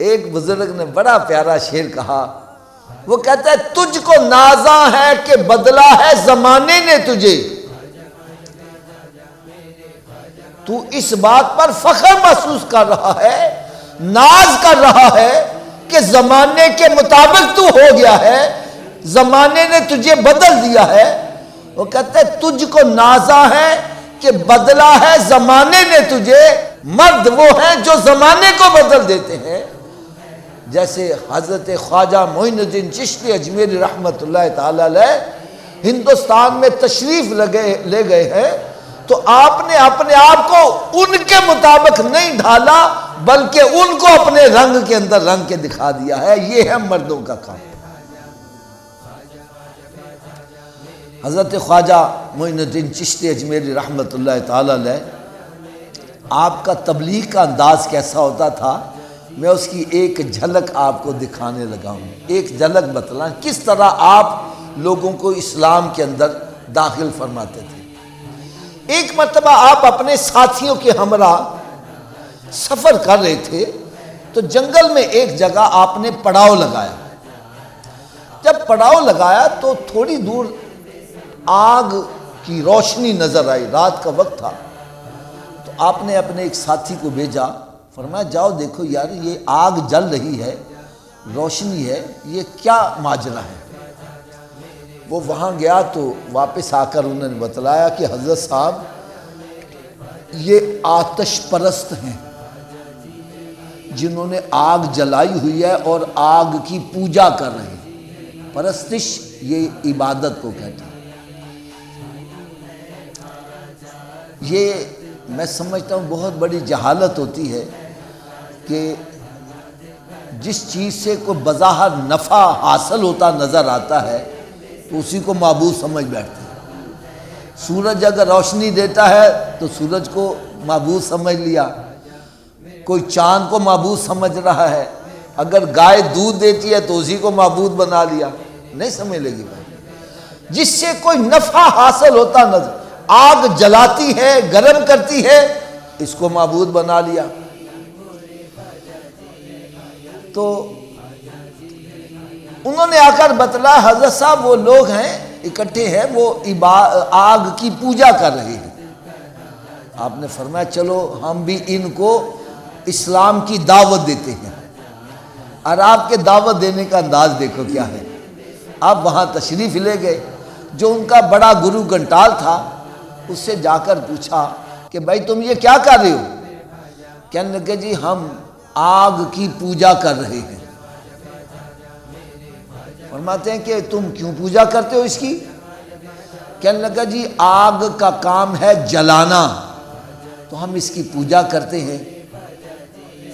ایک بزرگ نے بڑا پیارا شعر کہا، وہ کہتا ہے تجھ کو نازاں ہے کہ بدلا ہے زمانے نے تجھے، تو اس بات پر فخر محسوس کر رہا ہے، ناز کر رہا ہے کہ زمانے کے مطابق تو ہو گیا ہے، زمانے نے تجھے بدل دیا ہے۔ وہ کہتا ہے تجھ کو نازاں ہے کہ بدلا ہے زمانے نے تجھے، مرد وہ ہیں جو زمانے کو بدل دیتے ہیں۔ جیسے حضرت خواجہ معین الدین چشتی اجمیری رحمت اللہ تعالی علیہ ہندوستان میں تشریف لے گئے ہیں، تو آپ نے اپنے آپ کو ان کے مطابق نہیں ڈھالا، بلکہ ان کو اپنے رنگ کے اندر رنگ کے دکھا دیا ہے۔ یہ ہے مردوں کا کام۔ حضرت خواجہ معین الدین چشتی اجمیری رحمت اللہ تعالی علیہ، آپ کا تبلیغ کا انداز کیسا ہوتا تھا، میں اس کی ایک جھلک آپ کو دکھانے لگا ہوں۔ ایک جھلک بتلائیں کس طرح آپ لوگوں کو اسلام کے اندر داخل فرماتے تھے۔ ایک مرتبہ آپ اپنے ساتھیوں کے ہمراہ سفر کر رہے تھے، تو جنگل میں ایک جگہ آپ نے پڑاؤ لگایا۔ جب پڑاؤ لگایا تو تھوڑی دور آگ کی روشنی نظر آئی، رات کا وقت تھا، تو آپ نے اپنے ایک ساتھی کو بھیجا، فرمایا جاؤ دیکھو یار یہ آگ جل رہی ہے، روشنی ہے، یہ کیا ماجرا ہے۔ وہ وہاں گیا تو واپس آ کر انہوں نے بتلایا کہ حضرت صاحب یہ آتش پرست ہیں جنہوں نے آگ جلائی ہوئی ہے اور آگ کی پوجا کر رہے ہیں۔ پرستش یہ عبادت کو کہتے ہیں۔ یہ میں سمجھتا ہوں بہت بڑی جہالت ہوتی ہے کہ جس چیز سے کوئی بظاہر نفع حاصل ہوتا نظر آتا ہے تو اسی کو معبود سمجھ بیٹھتے ہیں۔ سورج اگر روشنی دیتا ہے تو سورج کو معبود سمجھ لیا، کوئی چاند کو معبود سمجھ رہا ہے، اگر گائے دودھ دیتی ہے تو اسی کو معبود بنا لیا۔ نہیں سمجھ لے گی بھائی، جس سے کوئی نفع حاصل ہوتا نظر، آگ جلاتی ہے، گرم کرتی ہے، اس کو معبود بنا لیا۔ تو انہوں نے آ کر بتلایا حضرت صاحب وہ لوگ ہیں اکٹھے ہیں، وہ آگ کی پوجا کر رہے ہیں۔ آپ نے فرمایا چلو ہم بھی ان کو اسلام کی دعوت دیتے ہیں۔ اور آپ کے دعوت دینے کا انداز دیکھو کیا ہے۔ آپ وہاں تشریف لے گئے، جو ان کا بڑا گرو گھنٹال تھا اس سے جا کر پوچھا کہ بھائی تم یہ کیا کر رہے ہو؟ کہنے لگے جی ہم آگ کی پوجا کر رہے ہیں۔ فرماتے ہیں کہ تم کیوں پوجا کرتے ہو اس کی؟ کہنے لگا جی آگ کا کام ہے جلانا، تو ہم اس کی پوجا کرتے ہیں۔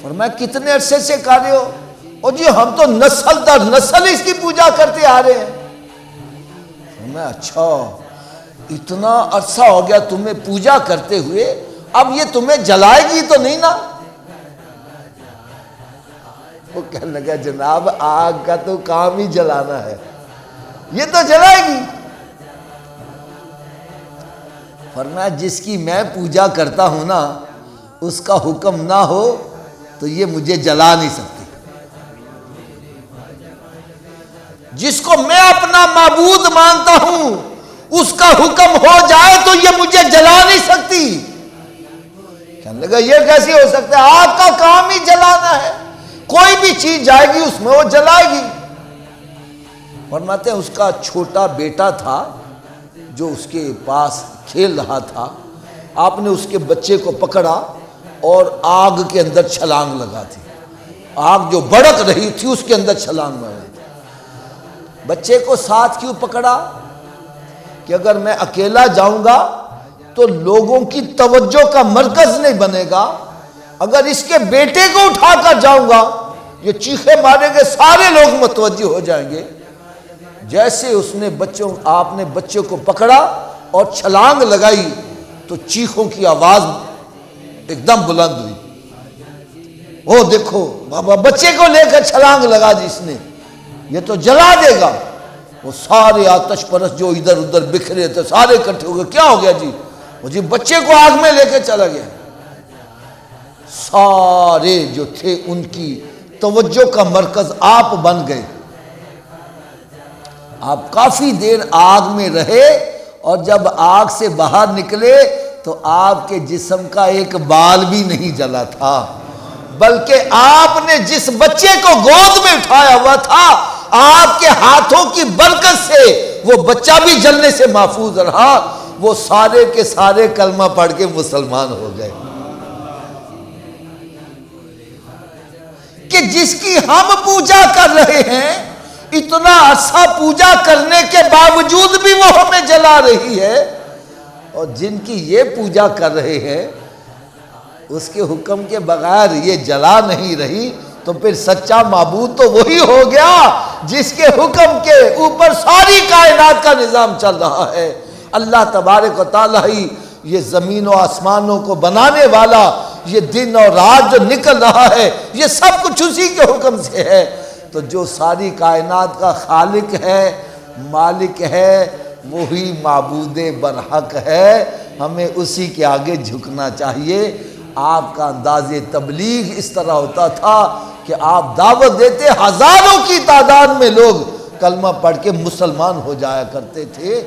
فرمایا کتنے عرصے سے کر رہے ہو؟ اور جی ہم تو نسل در نسل اس کی پوجا کرتے آ رہے ہیں۔ فرمایا اچھا اتنا عرصہ ہو گیا تمہیں پوجا کرتے ہوئے، اب یہ تمہیں جلائے گی تو نہیں نا؟ وہ کہنے لگا جناب آگ کا تو کام ہی جلانا ہے، یہ تو جلائے گی۔ فرمایا جس کی میں پوجا کرتا ہوں نا اس کا حکم نہ ہو تو یہ مجھے جلا نہیں سکتی۔ جس کو میں اپنا معبود مانتا ہوں اس کا حکم ہو جائے تو یہ مجھے جلا نہیں سکتی۔ کہنے لگا یہ کیسے ہو سکتا ہے؟ آگ کا کام ہی جلانا ہے، کوئی بھی چیز جائے گی اس میں وہ جلائے گی۔ فرماتے ہیں اس کا چھوٹا بیٹا تھا جو اس کے پاس کھیل رہا تھا، آپ نے اس کے بچے کو پکڑا اور آگ کے اندر چھلانگ لگا دی۔ آگ جو بھڑک رہی تھی اس کے اندر چھلانگ لگا دی۔ بچے کو ساتھ کیوں پکڑا؟ کہ اگر میں اکیلا جاؤں گا تو لوگوں کی توجہ کا مرکز نہیں بنے گا، اگر اس کے بیٹے کو اٹھا کر جاؤں گا یہ چیخے مارے گے، سارے لوگ متوجہ ہو جائیں گے۔ جیسے اس نے آپ نے بچے کو پکڑا اور چھلانگ لگائی تو چیخوں کی آواز ایک دم بلند ہوئی۔ او دیکھو بابا بچے کو لے کر چھلانگ لگا دی اس نے، یہ تو جلا دے گا۔ وہ سارے آتش پرست جو ادھر ادھر بکھرے تھے سارے اکٹھے ہو گئے، کیا ہو گیا جی؟ وہ جی بچے کو آگ میں لے کے چلا گیا۔ سارے جو تھے ان کی توجہ کا مرکز آپ بن گئے۔ آپ کافی دیر آگ میں رہے اور جب آگ سے باہر نکلے تو آپ کے جسم کا ایک بال بھی نہیں جلا تھا، بلکہ آپ نے جس بچے کو گود میں اٹھایا ہوا تھا، آپ کے ہاتھوں کی برکت سے وہ بچہ بھی جلنے سے محفوظ رہا، وہ سارے کے سارے کلمہ پڑھ کے مسلمان ہو گئے۔ کہ جس کی ہم پوجا کر رہے ہیں، اتنا عرصہ پوجا کرنے کے باوجود بھی وہ ہمیں جلا رہی ہے، اور جن کی یہ پوجا کر رہے ہیں اس کے حکم کے بغیر یہ جلا نہیں رہی، تو پھر سچا معبود تو وہی ہو گیا جس کے حکم کے اوپر ساری کائنات کا نظام چل رہا ہے۔ اللہ تبارک و تعالیٰ ہی یہ زمین و آسمانوں کو بنانے والا، یہ دن اور رات جو نکل رہا ہے، یہ سب کچھ اسی کے حکم سے ہے۔ تو جو ساری کائنات کا خالق ہے، مالک ہے، وہی معبود برحق ہے، ہمیں اسی کے آگے جھکنا چاہیے۔ آپ کا انداز تبلیغ اس طرح ہوتا تھا کہ آپ دعوت دیتے، ہزاروں کی تعداد میں لوگ کلمہ پڑھ کے مسلمان ہو جایا کرتے تھے۔